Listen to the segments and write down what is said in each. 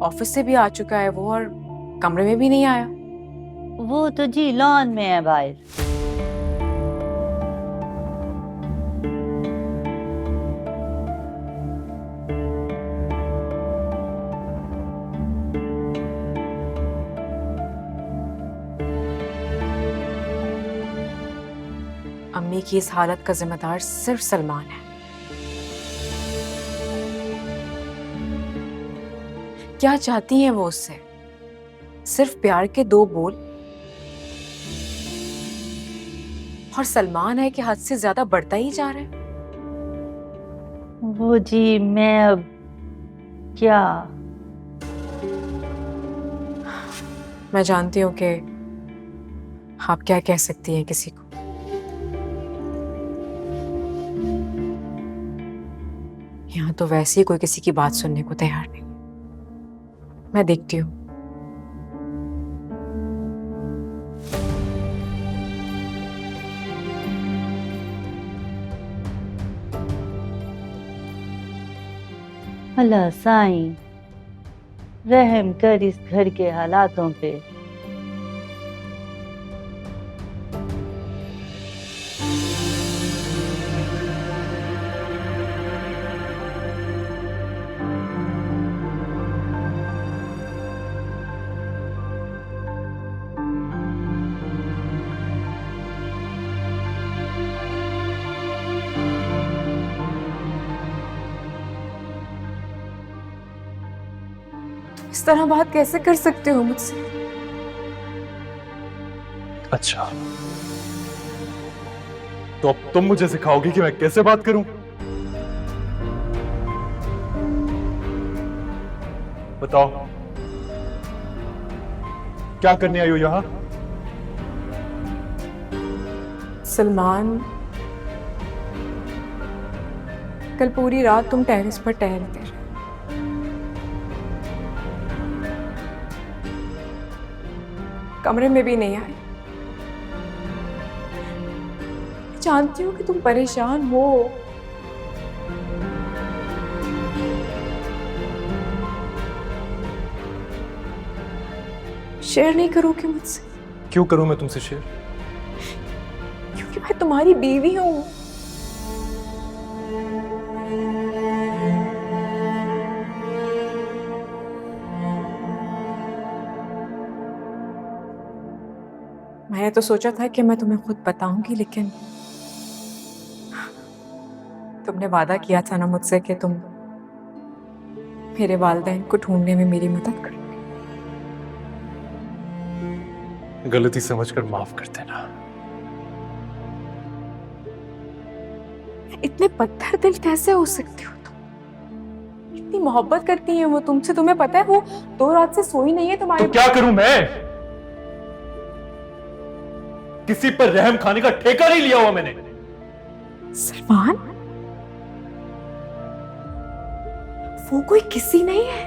Office से भी आ चुका है वो, और कमरे में भी नहीं आया। वो तो जी लॉन में है बाहर। अम्मी की इस हालत का जिम्मेदार सिर्फ सलमान है। क्या चाहती हैं वो उससे? सिर्फ प्यार के 2 बोल, और सलमान है कि हद से ज्यादा बढ़ता ही जा रहा है। वो जी मैं अब क्या। मैं जानती हूँ कि आप क्या कह सकती हैं किसी को। यहाँ तो वैसे ही कोई किसी की बात सुनने को तैयार नहीं। मैं देखती हूँ। अल्लाह साईं रहम कर इस घर के हालातों पे। इस तरह बात कैसे कर सकते हो मुझसे? अच्छा, तो अब तुम मुझे सिखाओगी कि मैं कैसे बात करूं? बताओ, क्या करने आई हो यहां? सलमान, कल पूरी रात तुम टेरेस पर टहलते रहे। कमरे में भी नहीं आए। जानती हूँ कि तुम परेशान हो। शेयर नहीं करोगे मुझसे? क्यों करूं मैं तुमसे शेयर? क्योंकि मैं तुम्हारी बीवी हूँ। मैंने तो सोचा था कि मैं तुम्हें खुद बताऊंगी, लेकिन तुमने वादा किया था ना मुझसे कि तुम मेरे वालिदैन को ढूंढने में मेरी मदद करोगे। गलती समझकर माफ कर देना। इतने पत्थर दिल कैसे हो सकते हो तुम? इतनी मोहब्बत करती है वो तुमसे, तुम्हें पता है वो 2 रात से सोई नहीं है तुम्हारे। तो क्या करूं मैं? किसी पर रहम खाने का ठेका नहीं लिया हुआ मैंने। सलमान, वो कोई किसी नहीं है।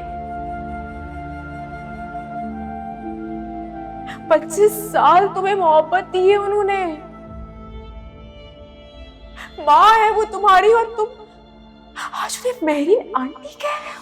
25 साल तुम्हें मोहब्बत दी है उन्होंने। माँ है वो तुम्हारी, और तुम आज उन्हें मेहरीन आंटी कह रहे हो।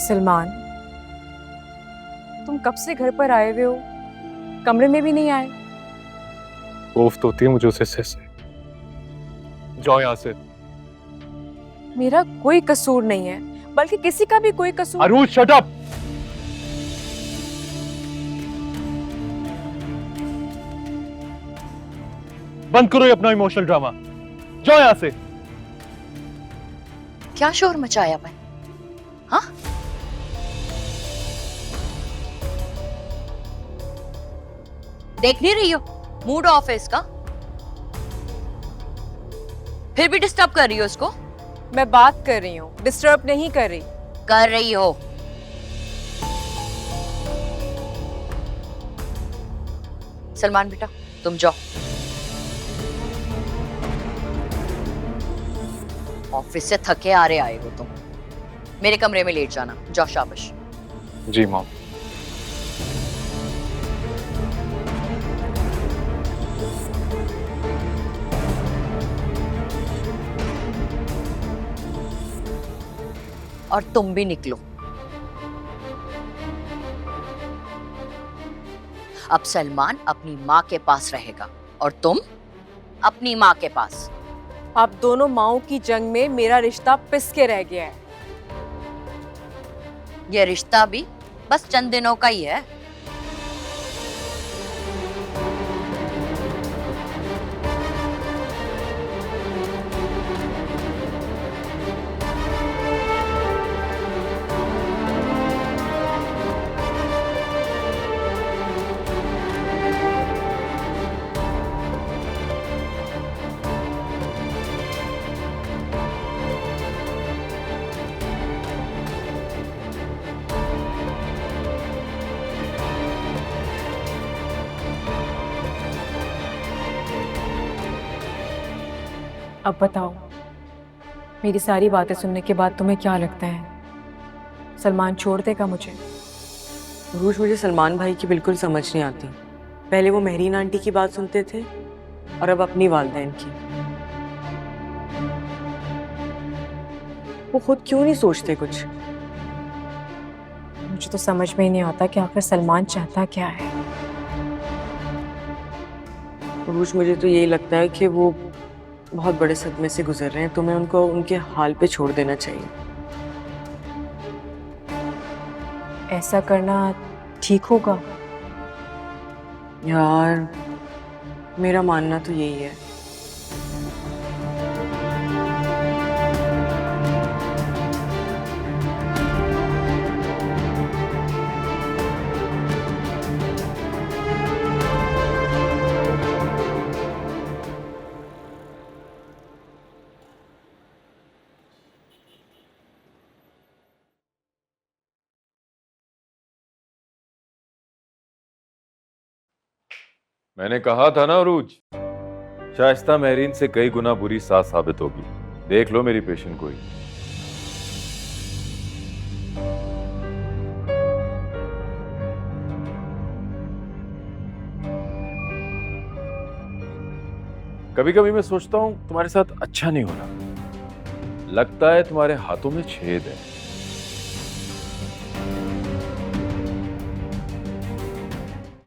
सलमान, तुम कब से घर पर आए हुए हो? कमरे में भी नहीं आए। कोफ्त होती है मुझे उसे से। जाओ यहां से। मेरा कोई कसूर नहीं है, बल्कि किसी का भी कोई कसूर। Arun shut up. बंद करो ये अपना इमोशनल ड्रामा। जाओ यहां से। क्या शोर मचाया मैं? हाँ, देख नहीं रही हो मूड ऑफ है इसका, फिर भी डिस्टर्ब कर रही हो इसको। मैं बात कर रही हूँ, डिस्टर्ब नहीं कर रही। कर रही हो। सलमान बेटा तुम जाओ, ऑफिस से थके आ रहे आए हो तुम, मेरे कमरे में लेट जाना। जाओ, शाबाश। जी मॉम। और तुम भी निकलो। अब सलमान अपनी माँ के पास रहेगा और तुम अपनी माँ के पास। आप दोनों माओं की जंग में मेरा रिश्ता पिस के रह गया है। ये रिश्ता भी बस चंद दिनों का ही है। अब बताओ, मेरी सारी बातें सुनने के बाद तुम्हें क्या लगता है? सलमान छोड़ देगा मुझे? रूज, मुझे सलमान भाई की बिल्कुल समझ नहीं आती। पहले वो मेहरीन आंटी की बात सुनते थे और अब अपनी वालदैन की। वो खुद क्यों नहीं सोचते कुछ? मुझे तो समझ में ही नहीं आता कि आखिर सलमान चाहता क्या है। रूज, मुझे तो यही लगता है कि वो बहुत बड़े सदमे से गुजर रहे हैं। तुम्हें उनको उनके हाल पे छोड़ देना चाहिए। ऐसा करना ठीक होगा? यार, मेरा मानना तो यही है। मैंने कहा था ना अरूज, शाइस्ता मेहरीन से कई गुना बुरी सास साबित होगी। देख लो मेरी पेशेंट को ही। कभी कभी मैं सोचता हूं तुम्हारे साथ अच्छा नहीं हो रहा। लगता है तुम्हारे हाथों में छेद है।